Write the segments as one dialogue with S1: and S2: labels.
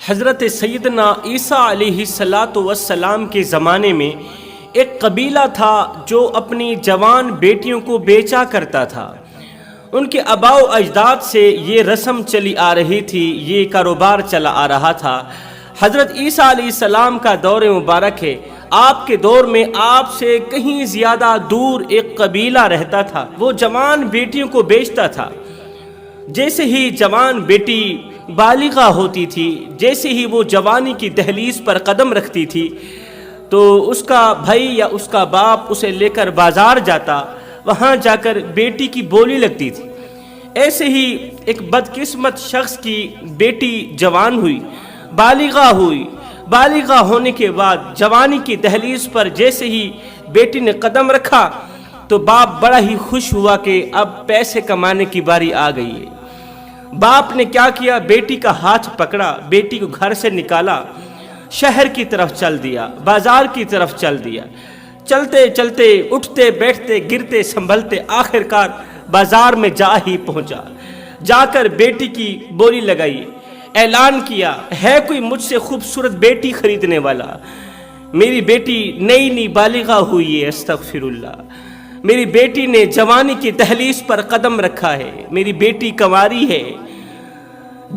S1: حضرت سیدنا عیسیٰ علیہ السلام کے زمانے میں ایک قبیلہ تھا جو اپنی جوان بیٹیوں کو بیچا کرتا تھا۔ ان کے آباء و اجداد سے یہ رسم چلی آ رہی تھی، یہ کاروبار چلا آ رہا تھا۔ حضرت عیسیٰ علیہ السلام کا دور مبارک ہے، آپ کے دور میں آپ سے کہیں زیادہ دور ایک قبیلہ رہتا تھا، وہ جوان بیٹیوں کو بیچتا تھا۔ جیسے ہی جوان بیٹی بالغہ ہوتی تھی، جیسے ہی وہ جوانی کی دہلیز پر قدم رکھتی تھی تو اس کا بھائی یا اس کا باپ اسے لے کر بازار جاتا، وہاں جا کر بیٹی کی بولی لگتی تھی۔ ایسے ہی ایک بدقسمت شخص کی بیٹی جوان ہوئی، بالغہ ہوئی، بالغہ ہونے کے بعد جوانی کی دہلیز پر جیسے ہی بیٹی نے قدم رکھا تو باپ بڑا ہی خوش ہوا کہ اب پیسے کمانے کی باری آ گئی ہے۔ باپ نے کیا کیا، بیٹی کا ہاتھ پکڑا، بیٹی کو گھر سے نکالا، شہر کی طرف چل دیا، بازار کی طرف چل دیا۔ چلتے چلتے، اٹھتے بیٹھتے، گرتے سنبھلتے، آخرکار بازار میں جا ہی پہنچا۔ جا کر بیٹی کی بولی لگائی، اعلان کیا، ہے کوئی مجھ سے خوبصورت بیٹی خریدنے والا؟ میری بیٹی نئی نئی بالغہ ہوئی ہے، استغفر اللہ۔ میری بیٹی نے جوانی کی دہلیز پر قدم رکھا ہے، میری بیٹی کنواری ہے،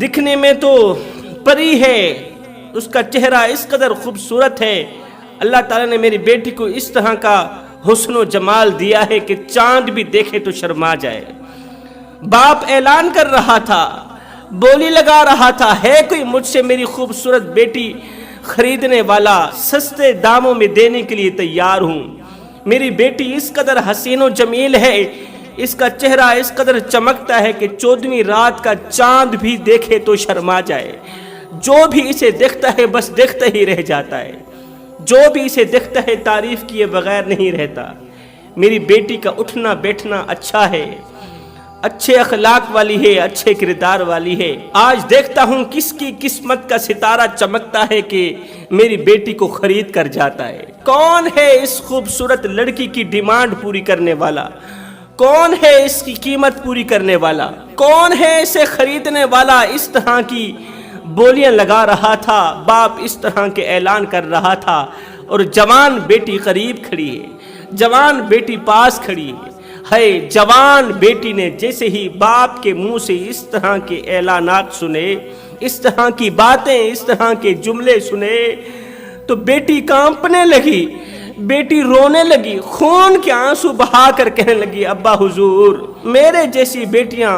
S1: دکھنے میں تو پری ہے، اس کا چہرہ اس قدر خوبصورت ہے، اللہ تعالیٰ نے میری بیٹی کو اس طرح کا حسن و جمال دیا ہے کہ چاند بھی دیکھے تو شرما جائے۔ باپ اعلان کر رہا تھا، بولی لگا رہا تھا، ہے کوئی مجھ سے میری خوبصورت بیٹی خریدنے والا؟ سستے داموں میں دینے کے لیے تیار ہوں۔ میری بیٹی اس قدر حسین و جمیل ہے، اس کا چہرہ اس قدر چمکتا ہے کہ 14ویں رات کا چاند بھی دیکھے تو شرما جائے۔ جو بھی اسے دیکھتا ہے بس دیکھتا ہی رہ جاتا ہے، جو بھی اسے دیکھتا ہے تعریف کیے بغیر نہیں رہتا۔ میری بیٹی کا اٹھنا بیٹھنا اچھا ہے، اچھے اخلاق والی ہے، اچھے کردار والی ہے۔ آج دیکھتا ہوں کس کی قسمت کا ستارہ چمکتا ہے کہ میری بیٹی کو خرید کر جاتا ہے۔ کون ہے اس خوبصورت لڑکی کی ڈیمانڈ پوری کرنے والا؟ کون ہے اس کی قیمت پوری کرنے والا؟ کون ہے اسے خریدنے والا؟ اس طرح کی بولیاں لگا رہا تھا، باپ اس طرح کے اعلان کر رہا تھا، اور جوان بیٹی قریب کھڑی ہے، جوان بیٹی پاس کھڑی ہے۔ جوان بیٹی نے جیسے ہی باپ کے منہ سے اس طرح کے اعلانات سنے، اس طرح کی باتیں، اس طرح کے جملے سنے تو بیٹی کانپنے لگی، بیٹی رونے لگی، خون کے آنسو بہا کر کہنے لگی، ابا حضور، میرے جیسی بیٹیاں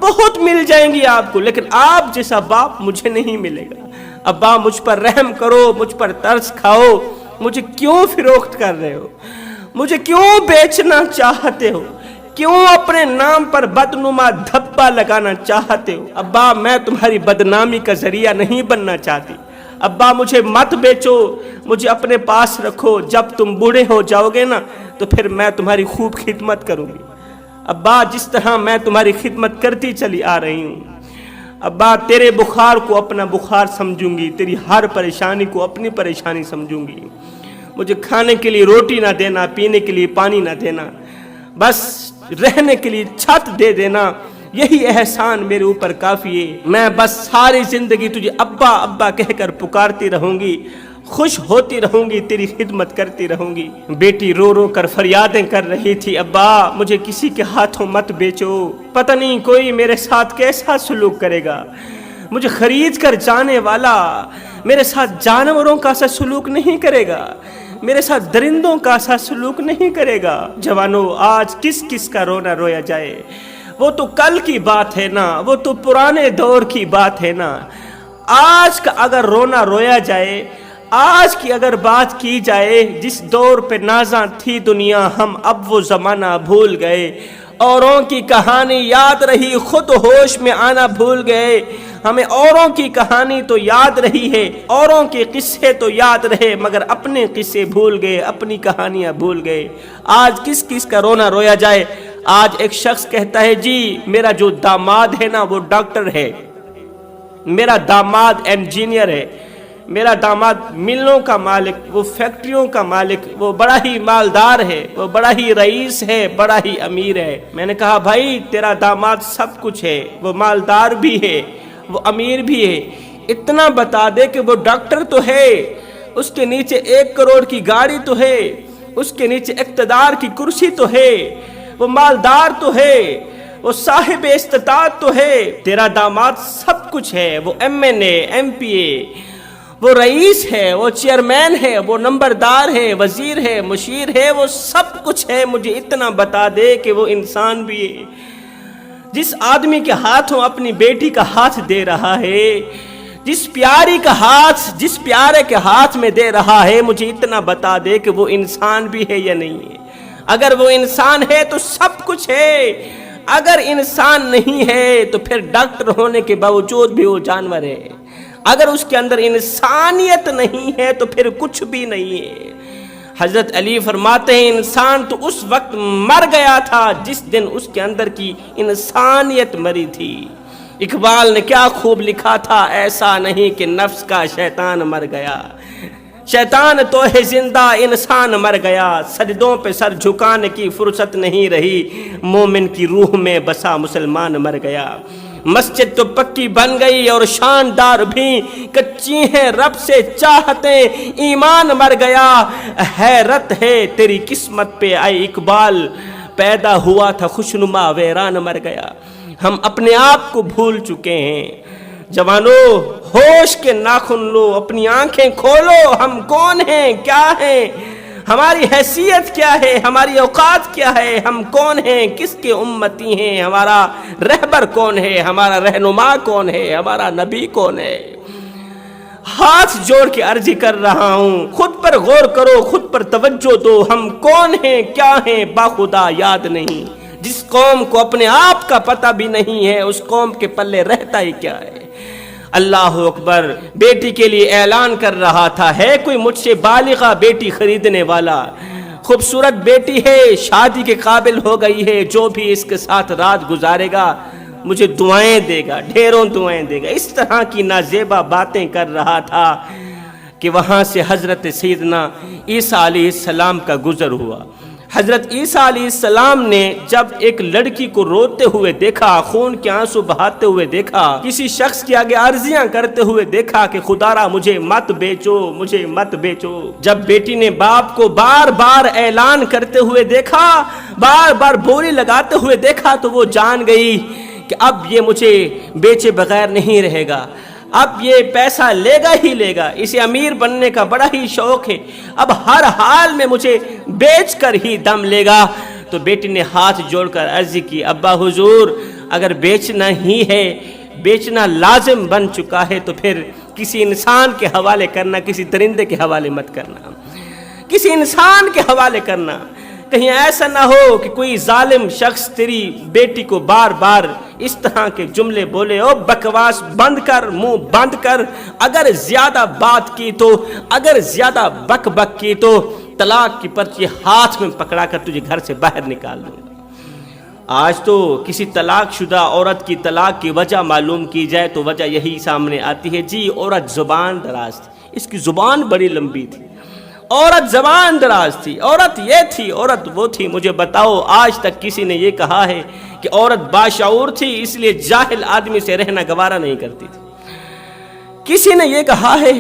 S1: بہت مل جائیں گی آپ کو، لیکن آپ جیسا باپ مجھے نہیں ملے گا۔ ابا مجھ پر رحم کرو، مجھ پر ترس کھاؤ، مجھے کیوں فروخت کر رہے ہو؟ مجھے کیوں بیچنا چاہتے ہو؟ کیوں اپنے نام پر بدنما دھبا لگانا چاہتے ہو؟ ابا میں تمہاری بدنامی کا ذریعہ نہیں بننا چاہتی، ابا مجھے مت بیچو، مجھے اپنے پاس رکھو، جب تم بوڑھے ہو جاؤ گے نا تو پھر میں تمہاری خوب خدمت کروں گی۔ ابا جس طرح میں تمہاری خدمت کرتی چلی آ رہی ہوں، ابا تیرے بخار کو اپنا بخار سمجھوں گی، تیری ہر پریشانی کو اپنی پریشانی سمجھوں گی۔ مجھے کھانے کے لیے روٹی نہ دینا، پینے کے لیے پانی نہ دینا، بس رہنے کے لیے چھت دے دینا، یہی احسان میرے اوپر کافی ہے۔ میں بس ساری زندگی تجھے ابا ابا کہہ کر پکارتی رہوں گی، خوش ہوتی رہوں گی، تیری خدمت کرتی رہوں گی۔ بیٹی رو رو کر فریادیں کر رہی تھی، ابا مجھے کسی کے ہاتھوں مت بیچو، پتہ نہیں کوئی میرے ساتھ کیسا سلوک کرے گا، مجھے خرید کر جانے والا میرے ساتھ جانوروں کا سا سلوک نہیں کرے گا، میرے ساتھ درندوں کا سا سلوک نہیں کرے گا۔ جوانوں، آج کس کس کا رونا رویا جائے؟ وہ تو کل کی بات ہے نا، وہ تو پرانے دور کی بات ہے نا۔ آج کا اگر رونا رویا جائے، آج کی اگر بات کی جائے، جس دور پہ نازاں تھی دنیا، ہم اب وہ زمانہ بھول گئے۔ اوروں کی کہانی یاد رہی، خود ہوش میں آنا بھول گئے۔ ہمیں اوروں کی کہانی تو یاد رہی ہے، اوروں کے قصے تو یاد رہے، مگر اپنے قصے بھول گئے، اپنی کہانیاں بھول گئے۔ آج کس کس کا رونا رویا جائے؟ آج ایک شخص کہتا ہے، جی میرا جو داماد ہے نا وہ ڈاکٹر ہے، میرا داماد انجینئر ہے، میرا داماد ملوں کا مالک، وہ فیکٹریوں کا مالک، وہ بڑا ہی مالدار ہے، وہ بڑا ہی رئیس ہے، بڑا ہی امیر ہے۔ میں نے کہا، بھائی تیرا داماد سب کچھ ہے، وہ مالدار بھی ہے، وہ امیر بھی ہے، اتنا بتا دے کہ وہ ڈاکٹر تو ہے، اس کے نیچے 1 کروڑ کی گاڑی تو ہے، اس کے نیچے اقتدار کی کرسی تو ہے، وہ مالدار تو ہے، وہ صاحب استطاعت تو ہے، تیرا داماد سب کچھ ہے، وہ MNA MPA، وہ رئیس ہے، وہ چیئرمین ہے، وہ نمبردار ہے، وزیر ہے، مشیر ہے، وہ سب کچھ ہے، مجھے اتنا بتا دے کہ وہ انسان بھی ہے۔ جس آدمی کے ہاتھوں اپنی بیٹی کا ہاتھ دے رہا ہے، جس پیاری کا ہاتھ جس پیارے کے ہاتھ میں دے رہا ہے، مجھے اتنا بتا دے کہ وہ انسان بھی ہے یا نہیں ہے۔ اگر وہ انسان ہے تو سب کچھ ہے، اگر انسان نہیں ہے تو پھر ڈاکٹر ہونے کے باوجود بھی وہ جانور ہے، اگر اس کے اندر انسانیت نہیں ہے تو پھر کچھ بھی نہیں ہے۔ حضرت علی فرماتے ہیں انسان تو اس وقت مر گیا تھا جس دن اس کے اندر کی انسانیت مری تھی۔ اقبال نے کیا خوب لکھا تھا، ایسا نہیں کہ نفس کا شیطان مر گیا، شیطان تو ہے زندہ، انسان مر گیا، سجدوں پہ سر جھکانے کی فرصت نہیں رہی، مومن کی روح میں بسا مسلمان مر گیا۔ مسجد تو پکی بن گئی اور شاندار بھی، کچی ہیں رب سے چاہتیں، ایمان مر گیا، حیرت ہے تیری قسمت پہ اے اقبال، پیدا ہوا تھا خوشنما ویران مر گیا۔ ہم اپنے آپ کو بھول چکے ہیں۔ جوانو ہوش کے ناخن لو، اپنی آنکھیں کھولو، ہم کون ہیں، کیا ہیں، ہماری حیثیت کیا ہے، ہماری اوقات کیا ہے، ہم کون ہیں، کس کے امتی ہیں، ہمارا رہبر کون ہے، ہمارا رہنما کون ہے، ہمارا نبی کون ہے۔ ہاتھ جوڑ کے عرض کر رہا ہوں، خود پر غور کرو، خود پر توجہ دو، ہم کون ہیں، کیا ہیں، باخدا یاد نہیں۔ جس قوم کو اپنے آپ کا پتہ بھی نہیں ہے، اس قوم کے پلے رہتا ہی کیا ہے۔ اللہ اکبر، بیٹی کے لیے اعلان کر رہا تھا، ہے کوئی مجھ سے بالغہ بیٹی خریدنے والا؟ خوبصورت بیٹی ہے، شادی کے قابل ہو گئی ہے، جو بھی اس کے ساتھ رات گزارے گا مجھے دعائیں دے گا، ڈھیروں دعائیں دے گا۔ اس طرح کی نازیبا باتیں کر رہا تھا کہ وہاں سے حضرت سیدنا عیسیٰ علیہ السلام کا گزر ہوا۔ حضرت عیسیٰ علیہ السلام نے جب ایک لڑکی کو روتے ہوئے دیکھا، خون کے آنسو بہاتے ہوئے دیکھا، کسی شخص کے آگے عرضیاں کرتے ہوئے دیکھا کہ خدا را مجھے مت بیچو، مجھے مت بیچو، جب بیٹی نے باپ کو بار بار اعلان کرتے ہوئے دیکھا، بار بار بولی لگاتے ہوئے دیکھا، تو وہ جان گئی کہ اب یہ مجھے بیچے بغیر نہیں رہے گا، اب یہ پیسہ لے گا ہی لے گا، اسے امیر بننے کا بڑا ہی شوق ہے، اب ہر حال میں مجھے بیچ کر ہی دم لے گا۔ تو بیٹی نے ہاتھ جوڑ کر عرض کی، ابا حضور اگر بیچنا ہی ہے، بیچنا لازم بن چکا ہے، تو پھر کسی انسان کے حوالے کرنا، کسی درندے کے حوالے مت کرنا، کسی انسان کے حوالے کرنا۔ کہیں ایسا نہ ہو کہ کوئی ظالم شخص تیری بیٹی کو بار بار اس طرح کے جملے بولے، او بکواس بند کر، منہ بند کر، اگر زیادہ بات کی تو، اگر زیادہ بک بک کی تو طلاق کی پرچی ہاتھ میں پکڑا کر تجھے گھر سے باہر نکال دوں گا۔ آج تو کسی طلاق شدہ عورت کی طلاق کی وجہ معلوم کی جائے تو وجہ یہی سامنے آتی ہے، جی عورت زبان دراز تھی، اس کی زبان بڑی لمبی تھی، عورت زبان دراز تھی، عورت یہ تھی، عورت وہ تھی۔ مجھے بتاؤ آج تک کسی نے یہ کہا ہے کہ عورت باشعور تھی اس لیے جاہل آدمی سے رہنا گوارا نہیں کرتی تھی؟ کسی نے یہ کہا ہے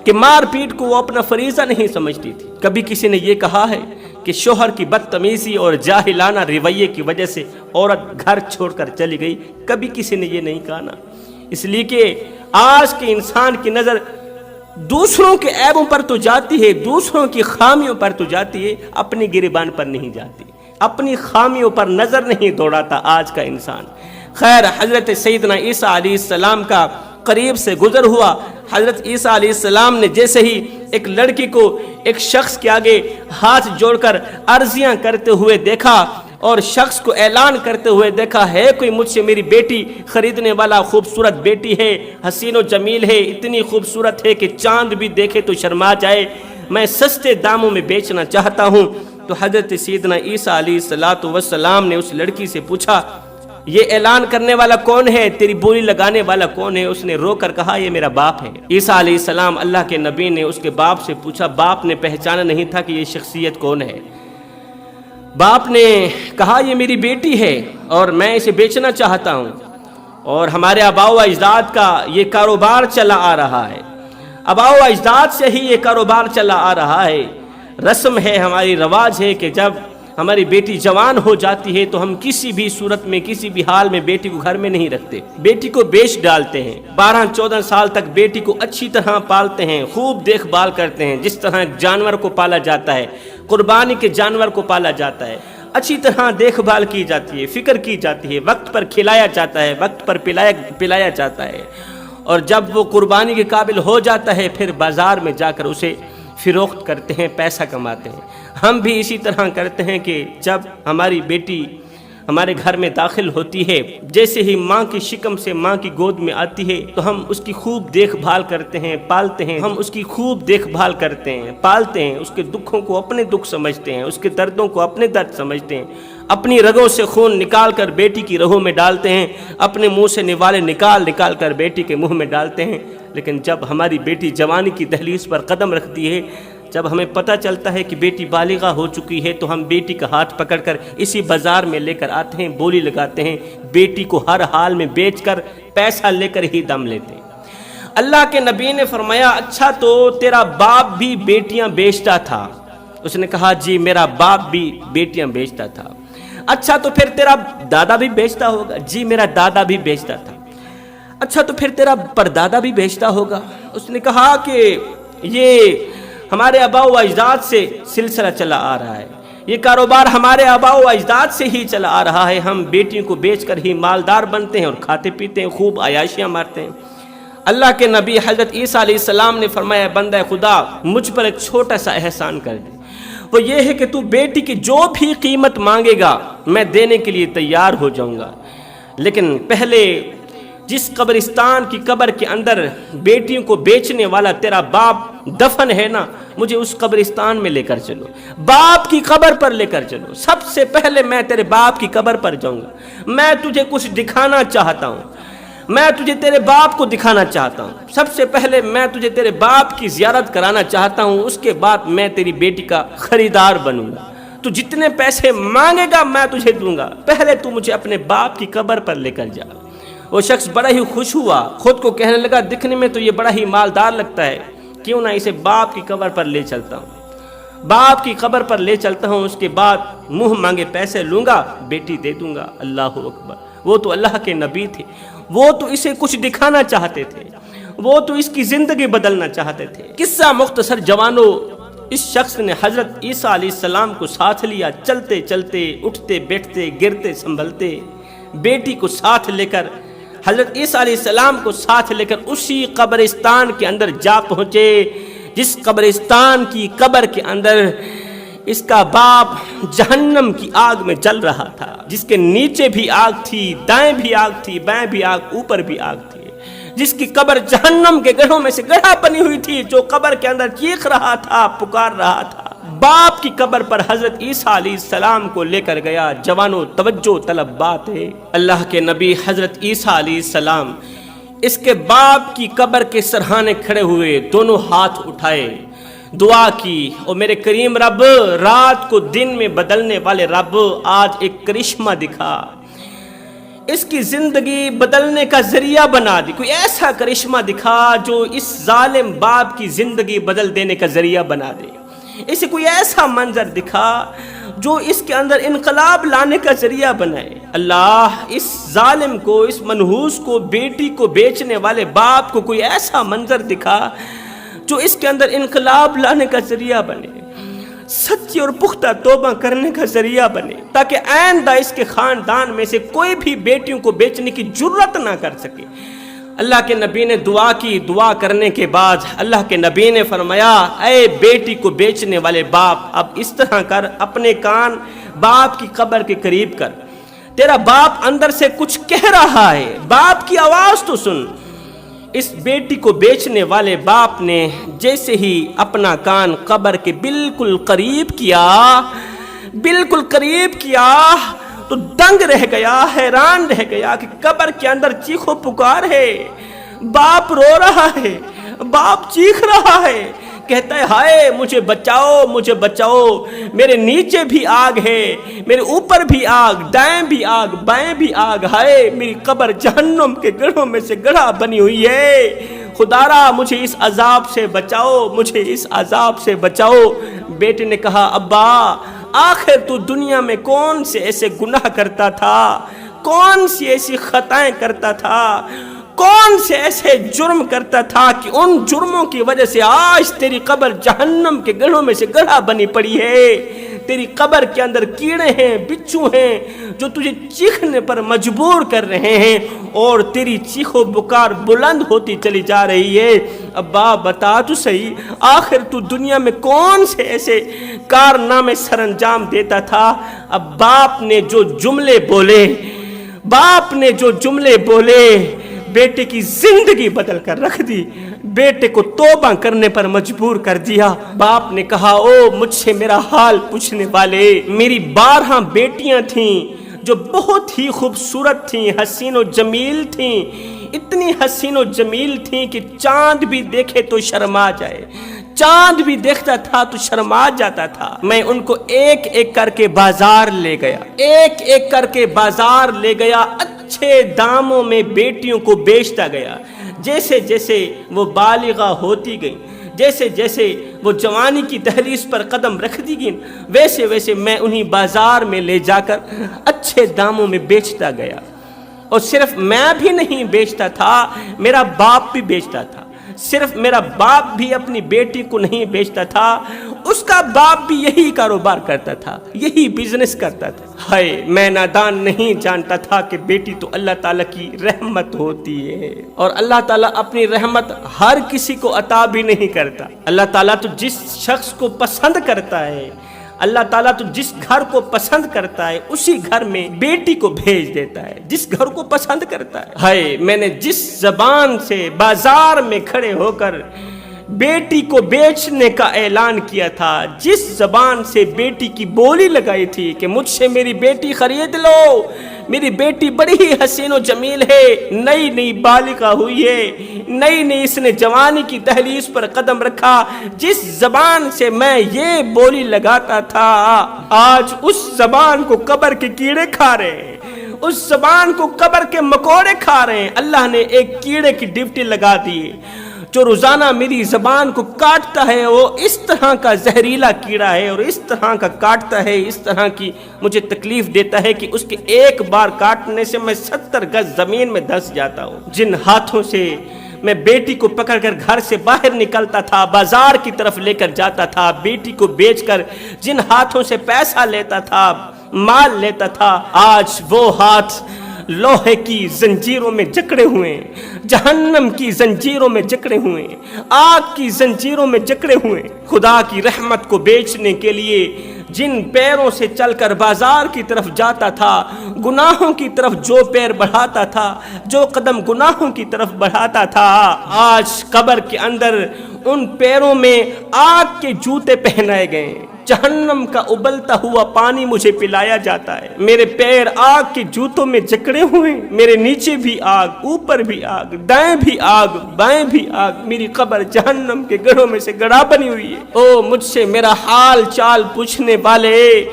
S1: کہ مار پیٹ کو وہ اپنا فریضہ نہیں سمجھتی تھی؟ کبھی کسی نے یہ کہا ہے کہ شوہر کی بدتمیزی اور جاہلانہ رویے کی وجہ سے عورت گھر چھوڑ کر چلی گئی؟ کبھی کسی نے یہ نہیں کہا نا۔ اس لیے کہ آج کے انسان کی نظر دوسروں کے عیبوں پر تو جاتی ہے، دوسروں کی خامیوں پر تو جاتی ہے، اپنی گریبان پر نہیں جاتی، اپنی خامیوں پر نظر نہیں دوڑاتا آج کا انسان۔ خیر، حضرت سیدنا عیسیٰ علیہ السلام کا قریب سے گزر ہوا۔ حضرت عیسیٰ علیہ السلام نے جیسے ہی ایک لڑکی کو ایک شخص کے آگے ہاتھ جوڑ کر عرضیاں کرتے ہوئے دیکھا اور شخص کو اعلان کرتے ہوئے دیکھا، ہے کوئی مجھ سے میری بیٹی خریدنے والا؟ خوبصورت بیٹی ہے، حسین و جمیل ہے، اتنی خوبصورت ہے کہ چاند بھی دیکھے تو شرما جائے، میں سستے داموں میں بیچنا چاہتا ہوں۔ تو حضرت سیدنا عیسیٰ علیہ السلام نے اس لڑکی سے پوچھا، یہ اعلان کرنے والا کون ہے، تیری بولی لگانے والا کون ہے؟ اس نے رو کر کہا، یہ میرا باپ ہے۔ عیسیٰ علیہ السلام اللہ کے نبی نے اس کے باپ سے پوچھا، باپ نے پہچانا نہیں تھا کہ یہ شخصیت کون ہے؟ باپ نے کہا، یہ میری بیٹی ہے اور میں اسے بیچنا چاہتا ہوں۔ اور ہمارے آباء و اجداد کا یہ کاروبار چلا آ رہا ہے، آباء و اجداد سے ہی یہ کاروبار چلا آ رہا ہے۔ رسم ہے، ہماری رواج ہے کہ جب ہماری بیٹی جوان ہو جاتی ہے تو ہم کسی بھی صورت میں کسی بھی حال میں بیٹی کو گھر میں نہیں رکھتے، بیٹی کو بیچ ڈالتے ہیں۔ 12-14 سال تک بیٹی کو اچھی طرح پالتے ہیں، خوب دیکھ بھال کرتے ہیں، جس طرح جانور کو پالا جاتا ہے، قربانی کے جانور کو پالا جاتا ہے، اچھی طرح دیکھ بھال کی جاتی ہے، فکر کی جاتی ہے، وقت پر کھلایا جاتا ہے، وقت پر پلایا جاتا ہے، اور جب وہ قربانی کے قابل ہو جاتا ہے پھر بازار میں جا کر اسے فروخت کرتے ہیں، پیسہ کماتے ہیں۔ ہم بھی اسی طرح کرتے ہیں کہ جب ہماری بیٹی ہمارے گھر میں داخل ہوتی ہے، جیسے ہی ماں کی شکم سے ماں کی گود میں آتی ہے تو ہم اس کی خوب دیکھ بھال کرتے ہیں، پالتے ہیں، ہم اس کی خوب دیکھ بھال کرتے ہیں، پالتے ہیں، اس کے دکھوں کو اپنے دکھ سمجھتے ہیں، اس کے دردوں کو اپنے درد سمجھتے ہیں، اپنی رگوں سے خون نکال کر بیٹی کی رگوں میں ڈالتے ہیں، اپنے منہ سے نوالے نکال کر بیٹی کے منہ میں ڈالتے ہیں۔ لیکن جب ہماری بیٹی جوانی کی دہلیز پر قدم رکھتی ہے، جب ہمیں پتہ چلتا ہے کہ بیٹی بالغہ ہو چکی ہے تو ہم بیٹی کا ہاتھ پکڑ کر اسی بازار میں لے کر آتے ہیں، بولی لگاتے ہیں، بیٹی کو ہر حال میں بیچ کر پیسہ لے کر ہی دم لیتے ہیں۔ اللہ کے نبی نے فرمایا، اچھا تو تیرا باپ بھی بیٹیاں بیچتا تھا؟ اس نے کہا جی میرا باپ بھی بیٹیاں بیچتا تھا۔ اچھا تو پھر تیرا دادا بھی بیچتا ہوگا؟ جی میرا دادا بھی بیچتا تھا۔ اچھا تو پھر تیرا پردادا بھی بیچتا ہوگا؟ اس نے کہا کہ یہ ہمارے آباء و اجداد سے سلسلہ چلا آ رہا ہے، یہ کاروبار ہمارے آباء و اجداد سے ہی چلا آ رہا ہے، ہم بیٹیوں کو بیچ کر ہی مالدار بنتے ہیں اور کھاتے پیتے ہیں، خوب عیاشیاں مارتے ہیں۔ اللہ کے نبی حضرت عیسیٰ علیہ السلام نے فرمایا، بندہ خدا مجھ پر ایک چھوٹا سا احسان کر دے، وہ یہ ہے کہ تو بیٹی کی جو بھی قیمت مانگے گا میں دینے کے لیے تیار ہو جاؤں گا، لیکن پہلے جس قبرستان کی قبر کے اندر بیٹیوں کو بیچنے والا تیرا باپ دفن ہے نا، مجھے اس قبرستان میں لے کر چلو، باپ کی قبر پر لے کر چلو، سب سے پہلے میں تیرے باپ کی قبر پر جاؤں گا، میں تجھے کچھ دکھانا چاہتا ہوں، میں تجھے تیرے باپ کو دکھانا چاہتا ہوں، سب سے پہلے میں تجھے تیرے باپ کی زیارت کرانا چاہتا ہوں، اس کے بعد میں تیری بیٹی کا خریدار بنوں گا، تو جتنے پیسے مانگے گا میں تجھے دوں گا، پہلے تو مجھے اپنے باپ کی قبر پر لے کر جا۔ وہ شخص بڑا ہی خوش ہوا، خود کو کہنے لگا دکھنے میں تو یہ بڑا ہی مالدار لگتا ہے، کیوں نہ اسے باپ کی قبر پر لے چلتا ہوں، باپ کی قبر پر لے چلتا ہوں، اس کے بعد منہ مانگے پیسے لوں گا، بیٹی دے دوں گا۔ اللہ اکبر! وہ تو اللہ کے نبی تھے، وہ تو اسے کچھ دکھانا چاہتے تھے، وہ تو اس کی زندگی بدلنا چاہتے تھے۔ قصہ مختصر جوانوں، اس شخص نے حضرت عیسیٰ علیہ السلام کو ساتھ لیا، چلتے چلتے، اٹھتے بیٹھتے، گرتے سنبھلتے، بیٹی کو ساتھ لے کر، حضرت عیسیٰ علیہ السلام کو ساتھ لے کر اسی قبرستان کے اندر جا پہنچے جس قبرستان کی قبر کے اندر اس کا باپ جہنم کی آگ میں جل رہا تھا، جس کے نیچے بھی آگ تھی، دائیں بھی آگ تھی، بائیں بھی آگ، اوپر بھی آگ تھی، جس کی قبر جہنم کے گڑھوں میں سے گڑھا بنی ہوئی تھی، جو قبر کے اندر چیخ رہا تھا، پکار رہا تھا۔ باپ کی قبر پر حضرت عیسیٰ علیہ السلام کو لے کر گیا۔ جوانوں توجہ طلب بات ہے، اللہ کے نبی حضرت عیسیٰ علیہ السلام اس کے باپ کی قبر کے سرہانے کھڑے ہوئے، دونوں ہاتھ اٹھائے، دعا کی، اور میرے کریم رب، رات کو دن میں بدلنے والے رب، آج ایک کرشمہ دکھا، اس کی زندگی بدلنے کا ذریعہ بنا دی، کوئی ایسا کرشمہ دکھا جو اس ظالم باپ کی زندگی بدل دینے کا ذریعہ بنا دے، اسے کوئی ایسا منظر دکھا جو اس کے اندر انقلاب لانے کا ذریعہ بنائے۔ اللہ، اس ظالم کو، اس منحوس کو، بیٹی کو بیچنے والے باپ کو کوئی ایسا منظر دکھا جو اس کے اندر انقلاب لانے کا ذریعہ بنے، سچی اور پختہ توبہ کرنے کا ذریعہ بنے، تاکہ آئندہ اس کے خاندان میں سے کوئی بھی بیٹیوں کو بیچنے کی جرت نہ کر سکے۔ اللہ کے نبی نے دعا کی، دعا کرنے کے بعد اللہ کے نبی نے فرمایا، اے بیٹی کو بیچنے والے باپ، اب اس طرح کر، اپنے کان باپ کی قبر کے قریب کر، تیرا باپ اندر سے کچھ کہہ رہا ہے، باپ کی آواز تو سن۔ اس بیٹی کو بیچنے والے باپ نے جیسے ہی اپنا کان قبر کے بالکل قریب کیا تو دنگ رہ گیا، حیران رہ گیا کہ قبر کے اندر چیخ و پکار ہے، باپ رو رہا ہے، باپ چیخ رہا ہے، کہتا ہے ہائے مجھے بچاؤ مجھے بچاؤ، میرے نیچے بھی آگ ہے، میرے اوپر بھی آگ، دائیں بھی آگ بائیں بھی آگ، ہائے میری قبر جہنم کے گڑھوں میں سے گڑھا بنی ہوئی ہے، خدا را مجھے اس عذاب سے بچاؤ، مجھے اس عذاب سے بچاؤ۔ بیٹے نے کہا ابا آخر تو دنیا میں کون سے ایسے گناہ کرتا تھا، کون سی ایسی خطائیں کرتا تھا، کون سے ایسے جرم کرتا تھا کہ ان جرموں کی وجہ سے آج تیری قبر جہنم کے گڑھوں میں سے گڑھا بنی پڑی ہے، تیری قبر کے اندر کیڑے ہیں بچھو ہیں جو تجھے چیخنے پر مجبور کر رہے ہیں اور تیری چیخ و پکار بلند ہوتی چلی جا رہی ہے۔ ابا بتا تو صحیح آخر تو دنیا میں کون سے ایسے کارنامے سر انجام دیتا تھا۔ اب باپ نے جو جملے بولے بیٹے کی زندگی بدل کر رکھ دی، بیٹے کو توبہ کرنے پر مجبور کر دیا۔ باپ نے کہا او مجھ سے میرا حال پوچھنے والے، میری 12 بیٹیاں تھیں جو بہت ہی خوبصورت تھیں، حسین و جمیل تھیں، اتنی حسین و جمیل تھیں کہ چاند بھی دیکھے تو شرما جائے، چاند بھی دیکھتا تھا تو شرما جاتا تھا۔ میں ان کو ایک ایک کر کے بازار لے گیا، اچھے داموں میں بیٹیوں کو بیچتا گیا۔ جیسے جیسے وہ بالغہ ہوتی گئیں، جیسے جیسے وہ جوانی کی دہلیز پر قدم رکھتی گئیں، ویسے ویسے میں انہیں بازار میں لے جا کر اچھے داموں میں بیچتا گیا۔ اور صرف میں بھی نہیں بیچتا تھا، میرا باپ بھی بیچتا تھا۔ صرف میرا باپ بھی اپنی بیٹی کو نہیں بیچتا تھا، اس کا باپ بھی یہی کاروبار کرتا تھا، یہی بزنس کرتا تھا۔ ہائے میں نادان نہیں جانتا تھا کہ بیٹی تو اللہ تعالیٰ کی رحمت ہوتی ہے، اور اللہ تعالیٰ اپنی رحمت ہر کسی کو عطا بھی نہیں کرتا۔ اللہ تعالیٰ تو جس شخص کو پسند کرتا ہے، اللہ تعالیٰ تو جس گھر کو پسند کرتا ہے اسی گھر میں بیٹی کو بھیج دیتا ہے، جس گھر کو پسند کرتا ہے۔ ہائے میں نے جس زبان سے بازار میں کھڑے ہو کر بیٹی کو بیچنے کا اعلان کیا تھا، جس زبان سے بیٹی کی بولی لگائی تھی کہ مجھ سے میری بیٹی خرید لو، میری بیٹی بڑی ہی حسین و جمیل ہے، نئی نئی بالغہ ہوئی ہے، نئی نئی اس نے جوانی کی دہلیز پر قدم رکھا، جس زبان سے میں یہ بولی لگاتا تھا آج اس زبان کو قبر کے کیڑے کھا رہے ہیں، اس زبان کو قبر کے مکوڑے کھا رہے ہیں۔ اللہ نے ایک کیڑے کی ڈیوٹی لگا دی جو روزانہ میری زبان کو کاٹتا ہے، وہ اس طرح کا زہریلا کیڑا ہے اور اس طرح کا کاٹتا ہے، اس طرح کی مجھے تکلیف دیتا ہے کہ اس کے ایک بار کاٹنے سے میں 70 گز زمین میں دھس جاتا ہوں۔ جن ہاتھوں سے میں بیٹی کو پکڑ کر گھر سے باہر نکلتا تھا، بازار کی طرف لے کر جاتا تھا، بیٹی کو بیچ کر جن ہاتھوں سے پیسہ لیتا تھا، مال لیتا تھا، آج وہ ہاتھ لوہے کی زنجیروں میں جکڑے ہوئے ہیں، جہنم کی زنجیروں میں جکڑے ہوئے ہیں، آگ کی زنجیروں میں جکڑے ہوئے ہیں۔ خدا کی رحمت کو بیچنے کے لیے جن پیروں سے چل کر بازار کی طرف جاتا تھا، گناہوں کی طرف جو پیر بڑھاتا تھا، جو قدم گناہوں کی طرف بڑھاتا تھا، آج قبر کے اندر ان پیروں میں آگ کے جوتے پہنائے گئے ہیں، جہنم کا ابلتا ہوا پانی مجھے پلایا جاتا ہے، میرے پیر آگ کے جوتوں میں جکڑے ہوئے، میرے نیچے بھی آگ، اوپر بھی آگ، دائیں بھی آگ، بائیں بھی آگ، میری قبر جہنم کے گڑھوں میں سے گڑھا بنی ہوئی ہے۔ او مجھ سے میرا حال چال پوچھنے والے،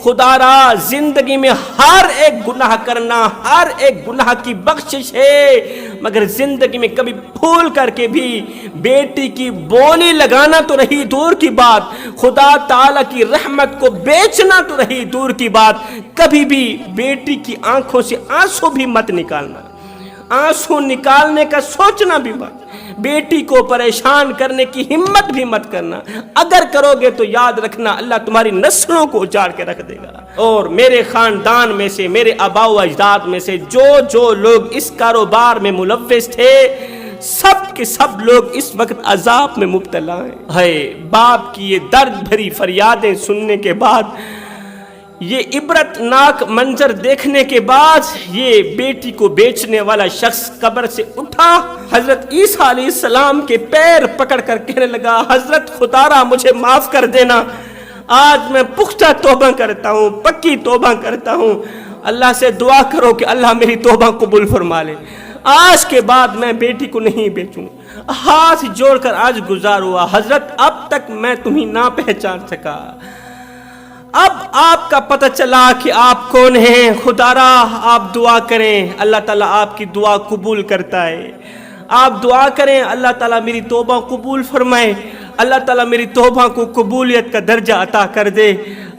S1: خدا را زندگی میں ہر ایک گناہ کرنا، ہر ایک گناہ کی بخشش ہے، مگر زندگی میں کبھی بھول کر کے بھی بیٹی کی بولی لگانا تو رہی دور کی بات، خدا تعالیٰ کی رحمت کو بیچنا تو رہی دور کی بات، کبھی بھی بیٹی کی آنکھوں سے آنسو بھی مت نکالنا، آنسو نکالنے کا سوچنا بھی مت، بیٹی کو پریشان کرنے کی ہمت بھی مت کرنا، اگر کرو گے تو یاد رکھنا اللہ تمہاری نسلوں کو اجاڑ کے رکھ دے گا۔ اور میرے خاندان میں سے، میرے آباء و اجداد میں سے جو لوگ اس کاروبار میں ملوث تھے، سب کے سب لوگ اس وقت عذاب میں مبتلا ہیں۔ ہے باپ کی یہ درد بھری فریادیں سننے کے بعد، یہ عبرت ناک منظر دیکھنے کے بعد، یہ بیٹی کو بیچنے والا شخص قبر سے اٹھا، حضرت عیسیٰ علیہ السلام کے پیر پکڑ کر کہنے لگا حضرت خدا را مجھے معاف کر دینا، آج میں پختہ توبہ کرتا ہوں، پکی توبہ کرتا ہوں، اللہ سے دعا کرو کہ اللہ میری توبہ قبول فرما لے، آج کے بعد میں بیٹی کو نہیں بیچوں، ہاتھ جوڑ کر آج گزار ہوا، حضرت اب تک میں تمہیں نہ پہچان سکا، اب آپ کا پتہ چلا کہ آپ کون ہیں۔ خدا را آپ دعا کریں، اللہ تعالیٰ آپ کی دعا قبول کرتا ہے۔ آپ دعا کریں اللہ تعالیٰ میری توبہ قبول فرمائے، اللہ تعالیٰ میری توبہ کو قبولیت کا درجہ عطا کر دے۔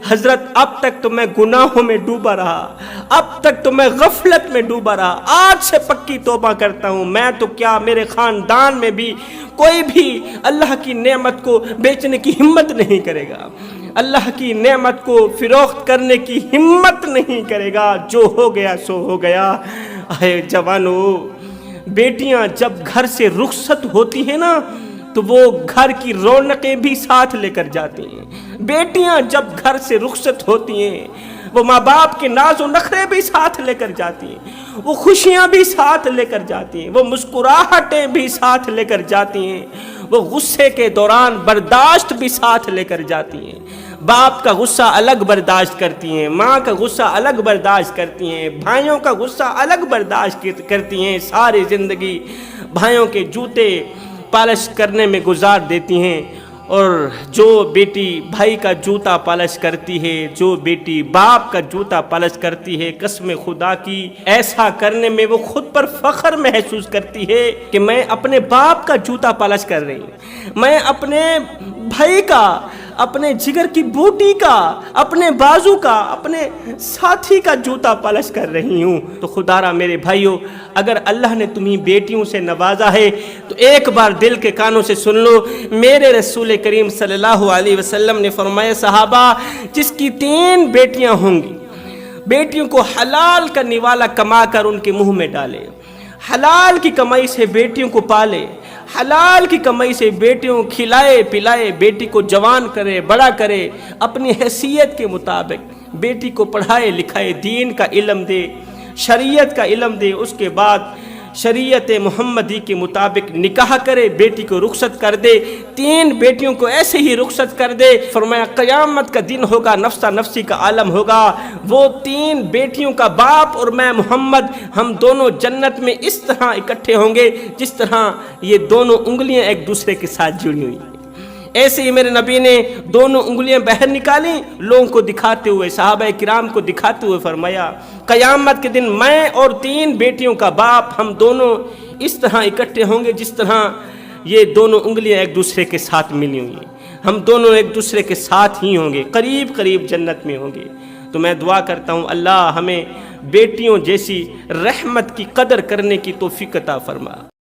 S1: حضرت اب تک تو میں گناہوں میں ڈوبا رہا، اب تک تو میں غفلت میں ڈوبا رہا، آج سے پکی توبہ کرتا ہوں۔ میں تو کیا، میرے خاندان میں بھی کوئی بھی اللہ کی نعمت کو بیچنے کی ہمت نہیں کرے گا، اللہ کی نعمت کو فروخت کرنے کی ہمت نہیں کرے گا۔ جو ہو گیا سو ہو گیا۔ اے جوانو، بیٹیاں جب گھر سے رخصت ہوتی ہیں نا تو وہ گھر کی رونقیں بھی ساتھ لے کر جاتی ہیں۔ بیٹیاں جب گھر سے رخصت ہوتی ہیں وہ ماں باپ کے ناز و نخرے بھی ساتھ لے کر جاتی ہیں، وہ خوشیاں بھی ساتھ لے کر جاتی ہیں، وہ مسکراہٹیں بھی ساتھ لے کر جاتی ہیں، وہ غصے کے دوران برداشت بھی ساتھ لے کر جاتی ہیں۔ باپ کا غصہ الگ برداشت کرتی ہیں، ماں کا غصہ الگ برداشت کرتی ہیں، بھائیوں کا غصہ الگ برداشت کرتی ہیں۔ ساری زندگی بھائیوں کے جوتے پالش کرنے میں گزار دیتی ہیں، اور جو بیٹی بھائی کا جوتا پالش کرتی ہے، جو بیٹی باپ کا جوتا پالش کرتی ہے، قسم خدا کی ایسا کرنے میں وہ خود پر فخر محسوس کرتی ہے کہ میں اپنے باپ کا جوتا پالش کر رہی ہوں، میں اپنے بھائی کا، اپنے جگر کی بوٹی کا، اپنے بازو کا، اپنے ساتھی کا جوتا پالش کر رہی ہوں۔ تو خدا را میرے بھائیوں، اگر اللہ نے تمہیں بیٹیوں سے نوازا ہے تو ایک بار دل کے کانوں سے سن لو، میرے رسول کریم صلی اللہ علیہ وسلم نے فرمایا، صحابہ جس کی 3 بیٹیاں ہوں گی، بیٹیوں کو حلال کا نوالا کما کر ان کے منہ میں ڈالے، حلال کی کمائی سے بیٹیوں کو پالے، حلال کی کمائی سے بیٹیوں کھلائے پلائے، بیٹی کو جوان کرے، بڑا کرے، اپنی حیثیت کے مطابق بیٹی کو پڑھائے لکھائے، دین کا علم دے، شریعت کا علم دے، اس کے بعد شریعت محمدی کے مطابق نکاح کرے، بیٹی کو رخصت کر دے، 3 بیٹیوں کو ایسے ہی رخصت کر دے۔ فرمایا قیامت کا دن ہوگا، نفسا نفسی کا عالم ہوگا، وہ 3 بیٹیوں کا باپ اور میں محمد، ہم دونوں جنت میں اس طرح اکٹھے ہوں گے جس طرح یہ دونوں انگلیاں ایک دوسرے کے ساتھ جڑی ہوئی ہیں۔ ایسے ہی میرے نبی نے دونوں انگلیاں باہر نکالی، لوگوں کو دکھاتے ہوئے، صحابہ کرام کو دکھاتے ہوئے فرمایا قیامت کے دن میں اور 3 بیٹیوں کا باپ، ہم دونوں اس طرح اکٹھے ہوں گے جس طرح یہ دونوں انگلیاں ایک دوسرے کے ساتھ ملی ہوئی ہیں، ہم دونوں ایک دوسرے کے ساتھ ہی ہوں گے، قریب قریب جنت میں ہوں گے۔ تو میں دعا کرتا ہوں اللہ ہمیں بیٹیوں جیسی رحمت کی قدر کرنے کی توفیق عطا فرما۔